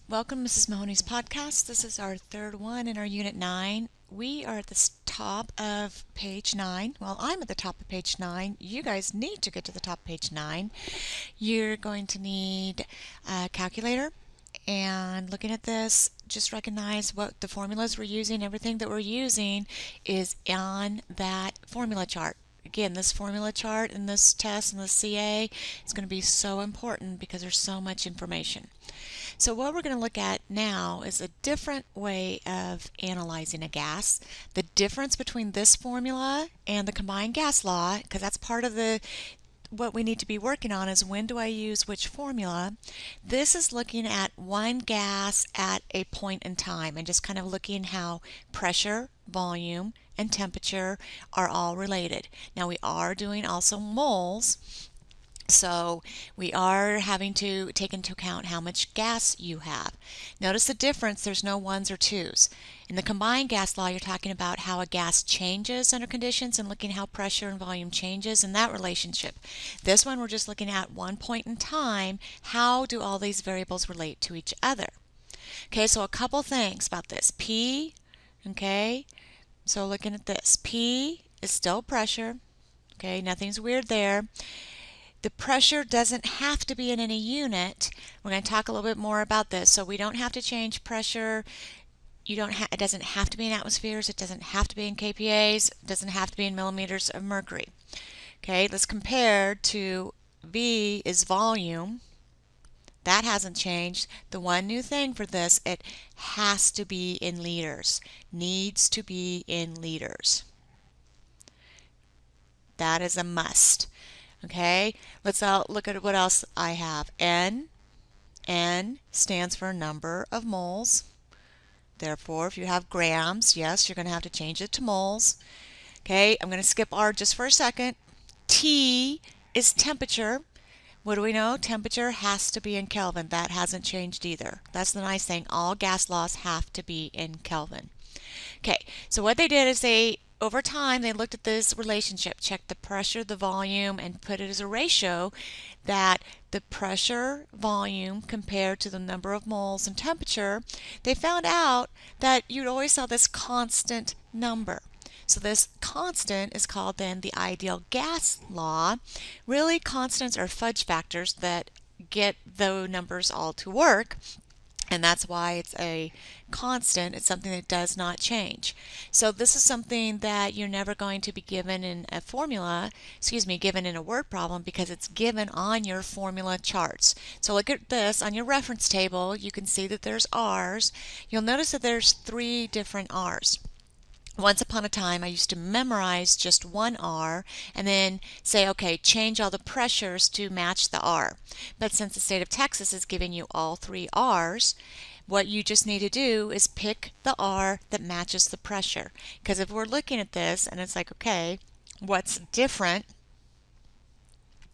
Welcome, Mrs. Mahoney's podcast. This is our third one in our Unit 9. We are at the top of page 9. Well, I'm at the top of page 9. You guys need to get to the top of page 9. You're going to need a calculator. And looking at this, just recognize what the formulas we're using. Everything that we're using is on that formula chart. Again, this formula chart in this test and the CA is going to be so important because there's so much information. So what we're going to look at now is a different way of analyzing a gas. The difference between this formula and the combined gas law, because that's part of what we need to be working on, is when do I use which formula. This is looking at one gas at a point in time and just kind of looking how pressure, volume, and temperature are all related. Now we are doing also moles. So we are having to take into account how much gas you have. Notice the difference, there's no ones or twos. In the combined gas law, you're talking about how a gas changes under conditions and looking how pressure and volume changes in that relationship. This one, we're just looking at one point in time, how do all these variables relate to each other? Okay, so a couple things about this. P, okay, so looking at this, P is still pressure, okay, nothing's weird there. The pressure doesn't have to be in any unit. We're going to talk a little bit more about this. So we don't have to change pressure. It doesn't have to be in atmospheres. It doesn't have to be in kPAs. It doesn't have to be in millimeters of mercury. Okay, let's compare to V is volume. That hasn't changed. The one new thing for this, it has to be in liters. Needs to be in liters. That is a must. Okay, let's look at what else I have. N stands for number of moles. Therefore, if you have grams, yes, you're going to have to change it to moles. Okay, I'm going to skip R just for a second. T is temperature. What do we know? Temperature has to be in Kelvin. That hasn't changed either. That's the nice thing. All gas laws have to be in Kelvin. Okay, so what they did is over time, they looked at this relationship, checked the pressure, the volume, and put it as a ratio that the pressure, volume compared to the number of moles and temperature. They found out that you'd always saw this constant number. So this constant is called then the ideal gas law. Really, constants are fudge factors that get the numbers all to work. And that's why it's a constant. It's something that does not change. So this is something that you're never going to be given in a formula, given in a word problem, because it's given on your formula charts. So look at this on your reference table. You can see that there's R's. You'll notice that there's 3 different R's. Once upon a time, I used to memorize just one R and then say, okay, change all the pressures to match the R. But since the state of Texas is giving you all 3 R's, what you just need to do is pick the R that matches the pressure. Because if we're looking at this and it's like, okay, what's different?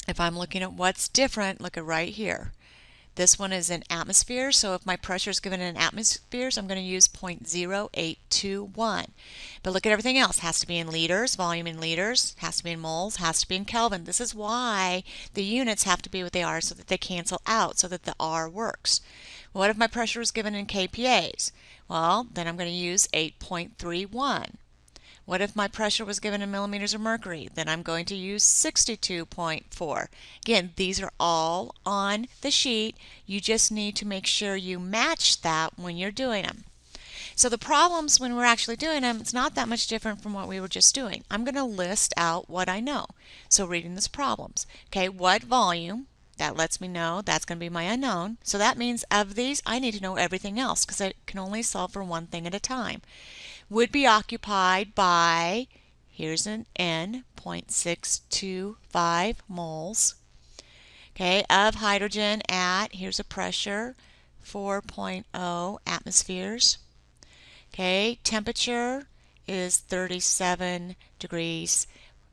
If I'm looking at what's different, look at right here. This one is in atmospheres, so if my pressure is given in atmospheres, I'm going to use 0.0821. But look at everything else. Has to be in liters, volume in liters, has to be in moles, has to be in Kelvin. This is why the units have to be what they are so that they cancel out, so that the R works. What if my pressure is given in kPAs? Well, then I'm going to use 8.31. What if my pressure was given in millimeters of mercury? Then I'm going to use 62.4. Again, these are all on the sheet. You just need to make sure you match that when you're doing them. So the problems when we're actually doing them, it's not that much different from what we were just doing. I'm going to list out what I know. So reading these problems. Okay, what volume? That lets me know that's going to be my unknown. So that means of these, I need to know everything else because I can only solve for one thing at a time. Would be occupied by, here's an N, 0.625 moles, okay, of hydrogen at, here's a pressure, 4.0 atmospheres. Okay, temperature is 37 degrees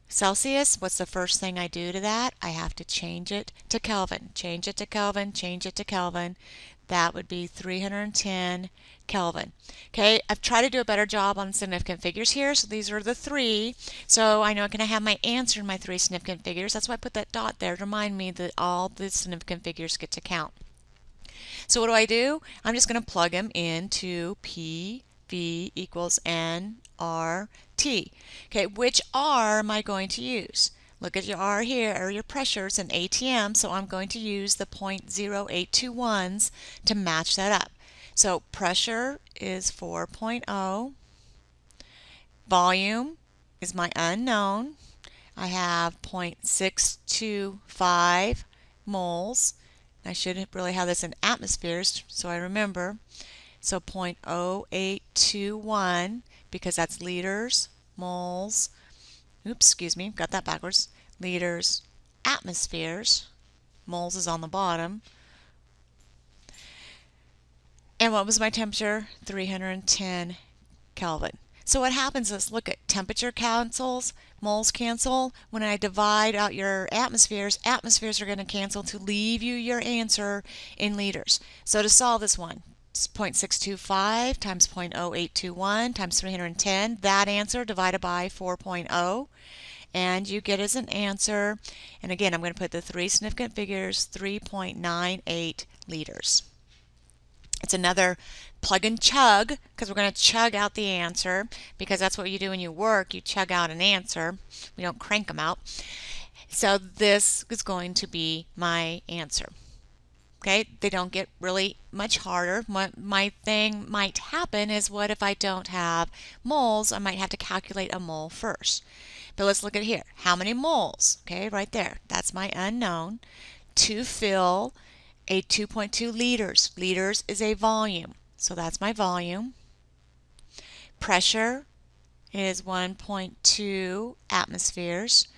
Celsius. What's the first thing I do to that? I have to change it to Kelvin. Change it to Kelvin, change it to Kelvin. That would be 310 Kelvin. Okay, I've tried to do a better job on significant figures here. So these are the 3. So I know I'm going to have my answer in my 3 significant figures. That's why I put that dot there to remind me that all the significant figures get to count. So what do? I'm just going to plug them into PV equals nRT. Okay, which R am I going to use? Look at your R here, or your pressures in ATM, so I'm going to use the 0.0821s to match that up. So pressure is 4.0, volume is my unknown. I have 0.625 moles. I should really have this in atmospheres so I remember. So 0.0821 because that's liters, moles, oops, excuse me, got that backwards, liters, atmospheres, moles is on the bottom. And what was my temperature? 310 Kelvin. So what happens is, look at temperature cancels, moles cancel. When I divide out your atmospheres, atmospheres are going to cancel to leave you your answer in liters. So to solve this one, it's 0.625 times 0.0821 times 310, that answer divided by 4.0. And you get as an answer, and again, I'm going to put the three significant figures, 3.98 liters. It's another plug and chug, because we're going to chug out the answer, because that's what you do when you work. You chug out an answer. We don't crank them out. So this is going to be my answer. Okay, they don't get really much harder. What my thing might happen is, what if I don't have moles? I might have to calculate a mole first. But let's look at here. How many moles? Okay, right there. That's my unknown. To fill a 2.2 liters. Liters is a volume. So that's my volume. Pressure is 1.2 atmospheres.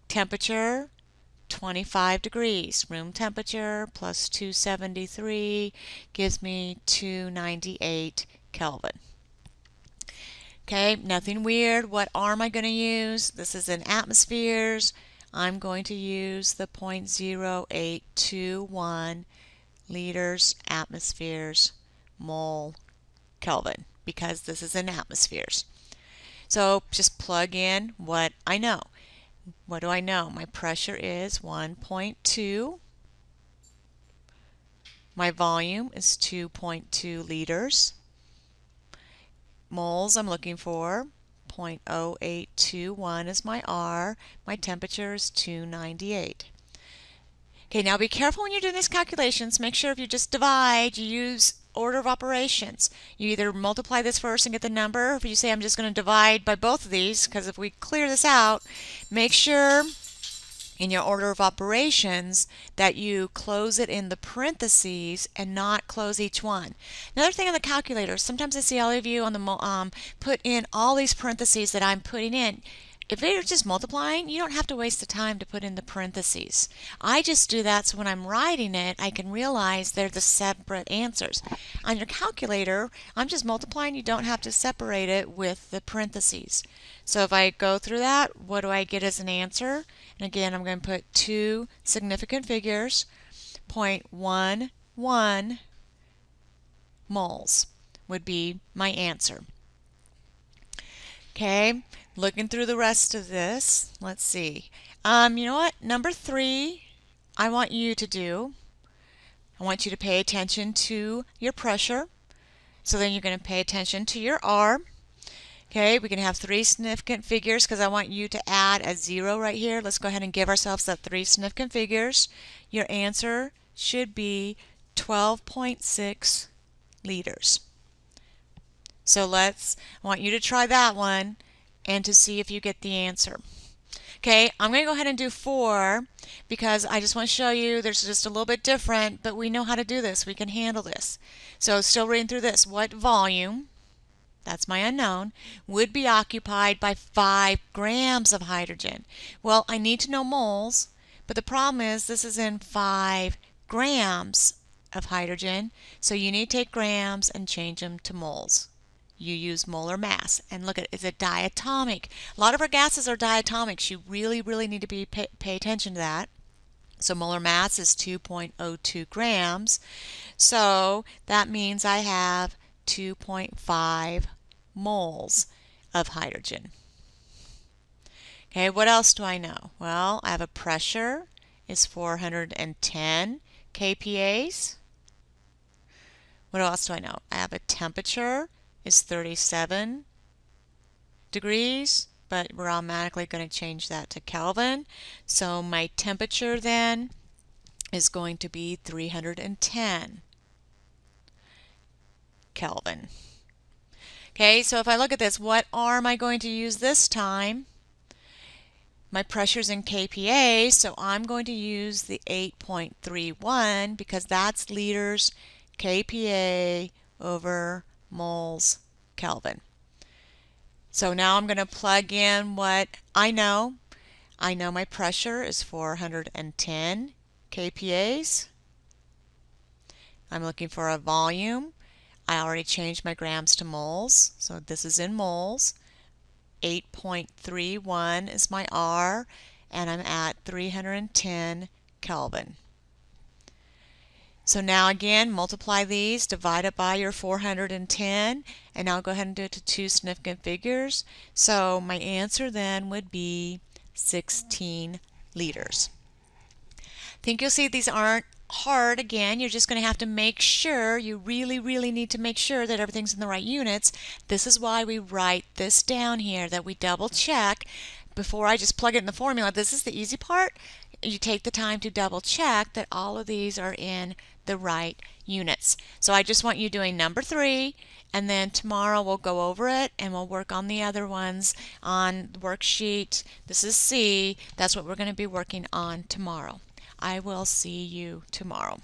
Temperature, 25 degrees. Room temperature plus 273 gives me 298 Kelvin. Okay, nothing weird. What R am I going to use? This is in atmospheres. I'm going to use the 0.0821 liters, atmospheres, mole, Kelvin, because this is in atmospheres. So just plug in what I know. What do I know? My pressure is 1.2. My volume is 2.2 liters. Moles I'm looking for, 0.0821 is my R. My temperature is 298. Okay, now be careful when you're doing these calculations. Make sure if you just divide, you use order of operations. You either multiply this first and get the number, or if you say I'm just going to divide by both of these, because if we clear this out, make sure in your order of operations that you close it in the parentheses and not close each one. Another thing on the calculator, sometimes I see all of you on the put in all these parentheses that I'm putting in. If you're just multiplying, you don't have to waste the time to put in the parentheses. I just do that so when I'm writing it, I can realize they're the separate answers. On your calculator, I'm just multiplying. You don't have to separate it with the parentheses. So if I go through that, what do I get as an answer? And again, I'm going to put two significant figures, 0.11 moles would be my answer. Okay, looking through the rest of this, let's see. You know what? Number 3, I want you to do. I want you to pay attention to your pressure. So then you're going to pay attention to your R. Okay, we can have 3 significant figures because I want you to add a 0 right here. Let's go ahead and give ourselves that 3 significant figures. Your answer should be 12.6 liters. So I want you to try that one and to see if you get the answer. Okay, I'm going to go ahead and do 4 because I just want to show you there's just a little bit different, but we know how to do this. We can handle this. So still reading through this. What volume, that's my unknown, would be occupied by 5 grams of hydrogen? Well, I need to know moles, but the problem is this is in 5 grams of hydrogen, so you need to take grams and change them to moles. You use molar mass, and look at it, it's a diatomic. A lot of our gases are diatomics. You really need to pay attention to that. So molar mass is 2.02 grams. So that means I have 2.5 moles of hydrogen. Okay, what else do I know? Well, I have a pressure is 410 kPa's. What else do I know? I have a temperature is 37 degrees, but we're automatically going to change that to Kelvin. So my temperature then is going to be 310 Kelvin. Okay, so if I look at this, what R am I going to use this time? My pressure's in kPa, so I'm going to use the 8.31 because that's liters kPa over moles Kelvin. So now I'm going to plug in what I know. I know my pressure is 410 kPas. I'm looking for a volume. I already changed my grams to moles, so this is in moles. 8.31 is my R, and I'm at 310 Kelvin. So now again, multiply these, divide it by your 410, and now go ahead and do it to two significant figures. So my answer then would be 16 liters. I think you'll see these aren't hard. Again, you're just going to have to make sure, you really need to make sure that everything's in the right units. This is why we write this down here, that we double check before I just plug it in the formula. This is the easy part. You take the time to double check that all of these are in the right units. So I just want you doing number 3, and then tomorrow we'll go over it and we'll work on the other ones on the worksheet. This is C. That's what we're going to be working on tomorrow. I will see you tomorrow.